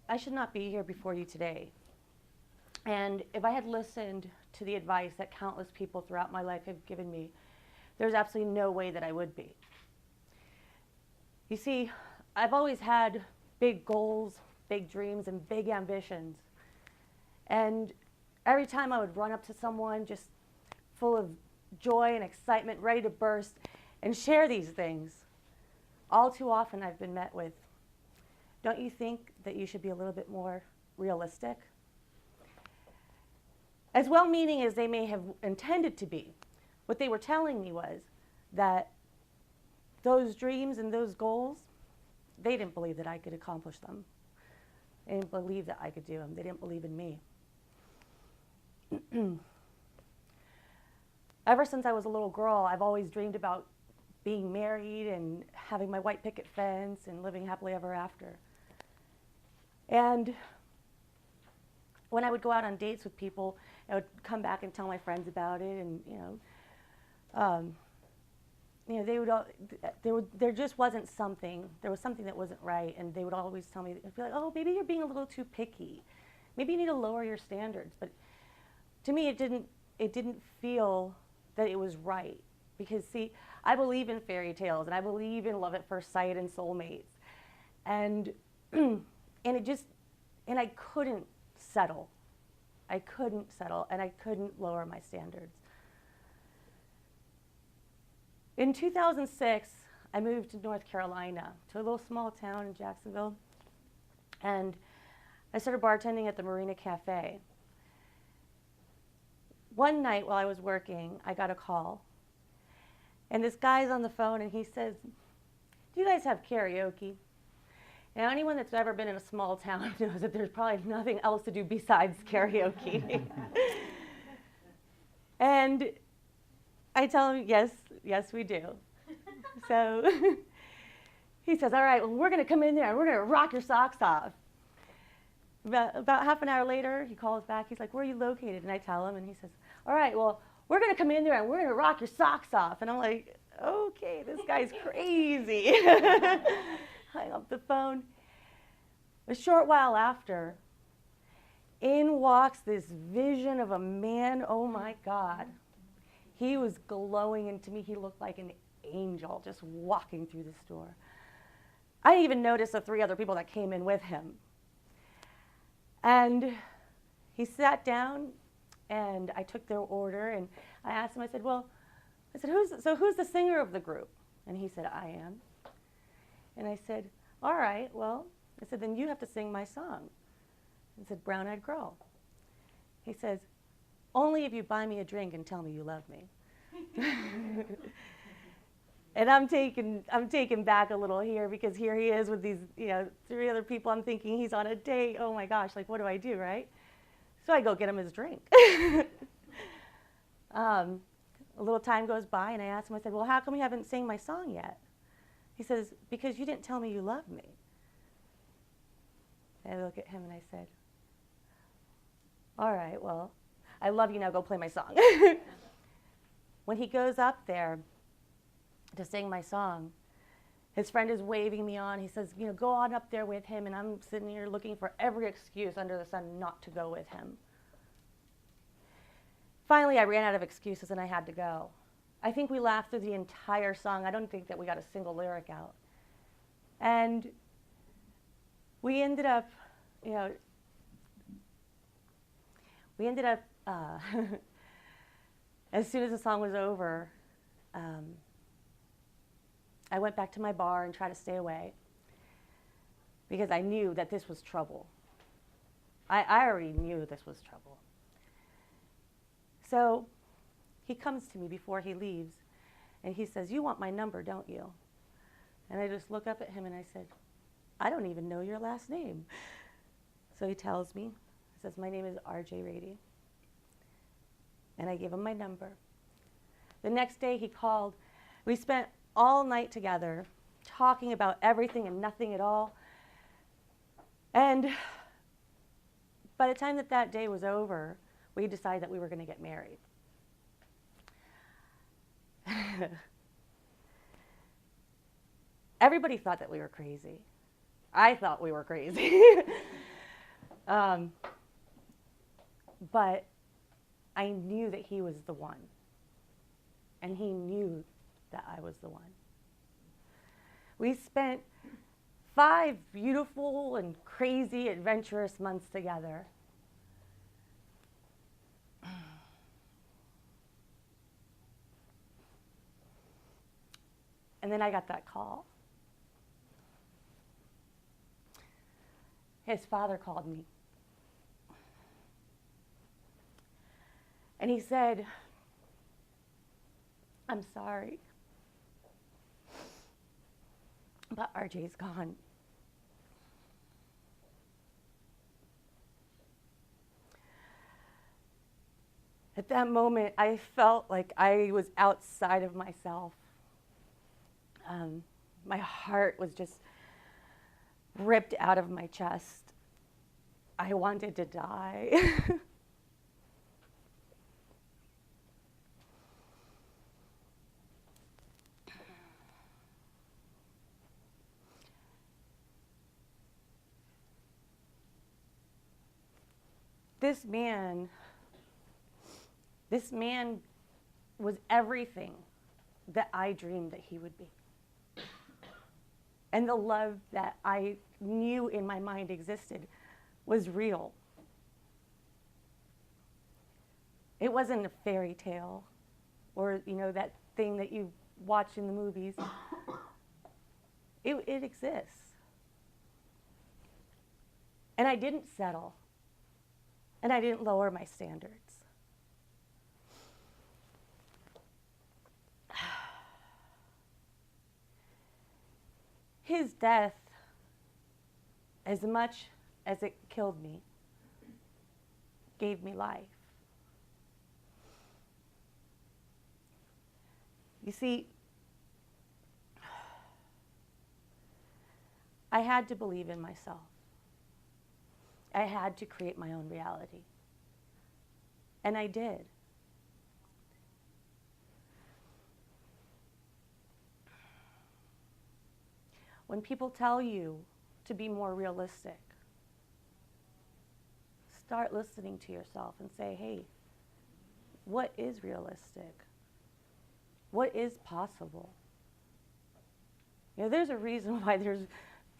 I should not be here before you today. And if I had listened to the advice that countless people throughout my life have given me, there's absolutely no way that I would be. You see, I've always had big goals, big dreams, and big ambitions. And every time I would run up to someone just full of joy and excitement, ready to burst, and share these things, all too often I've been met with, don't you think that you should be a little bit more realistic? As well-meaning as they may have intended to be, what they were telling me was that those dreams and those goals, they didn't believe that I could accomplish them. They didn't believe that I could do them. They didn't believe in me. Ever since I was a little girl, I've always dreamed about being married and having my white picket fence and living happily ever after. And when I would go out on dates with people, I would come back and tell my friends about it, and they would all, there just wasn't something. There was something that wasn't right, and they would always tell me, I'd be like, oh, maybe you're being a little too picky. Maybe you need to lower your standards. But to me, it didn't feel that it was right, because see, I believe in fairy tales, and I believe in love at first sight and soulmates, and and I couldn't settle. I couldn't settle, and I couldn't lower my standards. In 2006, I moved to North Carolina, to a little small town in Jacksonville, and I started bartending at the Marina Cafe. One night while I was working, I got a call, and this guy's on the phone, and he says, do you guys have karaoke? Now, anyone that's ever been in a small town knows that there's probably nothing else to do besides karaoke. And I tell him, yes, we do. So he says, all right, well, we're going to come in there and we're going to rock your socks off. About half an hour later, he calls back. He's like, where are you located? And I tell him, and he says, all right, well, we're going to come in there and we're going to rock your socks off. And I'm like, okay, this guy's crazy. Hang up the phone. A short while after, in walks this vision of a man, oh my God. He was glowing, and to me, he looked like an angel just walking through the store. I didn't even notice the 3 other people that came in with him. And he sat down, and I took their order, and I asked him, I said, who's the singer of the group? And he said, I am. And I said, all right, well, I said, then you have to sing my song. He said, Brown Eyed Girl. He says, only if you buy me a drink and tell me you love me. And I'm taken back a little here, because here he is with these 3 other people. I'm thinking he's on a date. Oh my gosh, like what do I do, right? So I go get him his drink. A little time goes by, and I asked him, I said, well, how come you haven't sang my song yet? He says, because you didn't tell me you loved me. And I look at him and I said, all right, well, I love you, now go play my song. When he goes up there to sing my song, his friend is waving me on. He says, go on up there with him, and I'm sitting here looking for every excuse under the sun not to go with him. Finally, I ran out of excuses and I had to go. I think we laughed through the entire song. I don't think that we got a single lyric out. And we ended up, as soon as the song was over, I went back to my bar and tried to stay away, because I knew that this was trouble. I already knew this was trouble. So he comes to me before he leaves, and he says, you want my number, don't you? And I just look up at him and I said, I don't even know your last name. So he tells me, he says, my name is R.J. Rady. And I gave him my number. The next day he called. We spent all night together talking about everything and nothing at all. And by the time that day was over, we decided that we were going to get married. Everybody thought that we were crazy. I thought we were crazy. But I knew that he was the one. And he knew that I was the one. We spent 5 beautiful and crazy, adventurous months together. And then I got that call. His father called me. And he said, "I'm sorry, but RJ's gone." At that moment, I felt like I was outside of myself. My heart was just ripped out of my chest. I wanted to die. This man was everything that I dreamed that he would be. And the love that I knew in my mind existed was real. It wasn't a fairy tale or, that thing that you watch in the movies. It exists. And I didn't settle. And I didn't lower my standards. His death, as much as it killed me, gave me life. You see, I had to believe in myself. I had to create my own reality. And I did. When people tell you to be more realistic, start listening to yourself and say, hey, what is realistic? What is possible? There's a reason why there's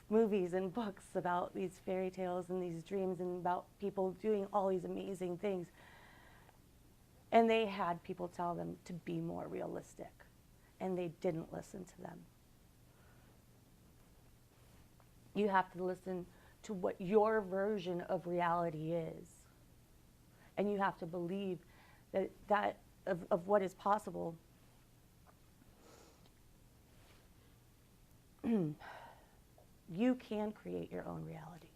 movies and books about these fairy tales and these dreams and about people doing all these amazing things. And they had people tell them to be more realistic, and they didn't listen to them. You have to listen to what your version of reality is. And you have to believe that of what is possible. You can create your own reality.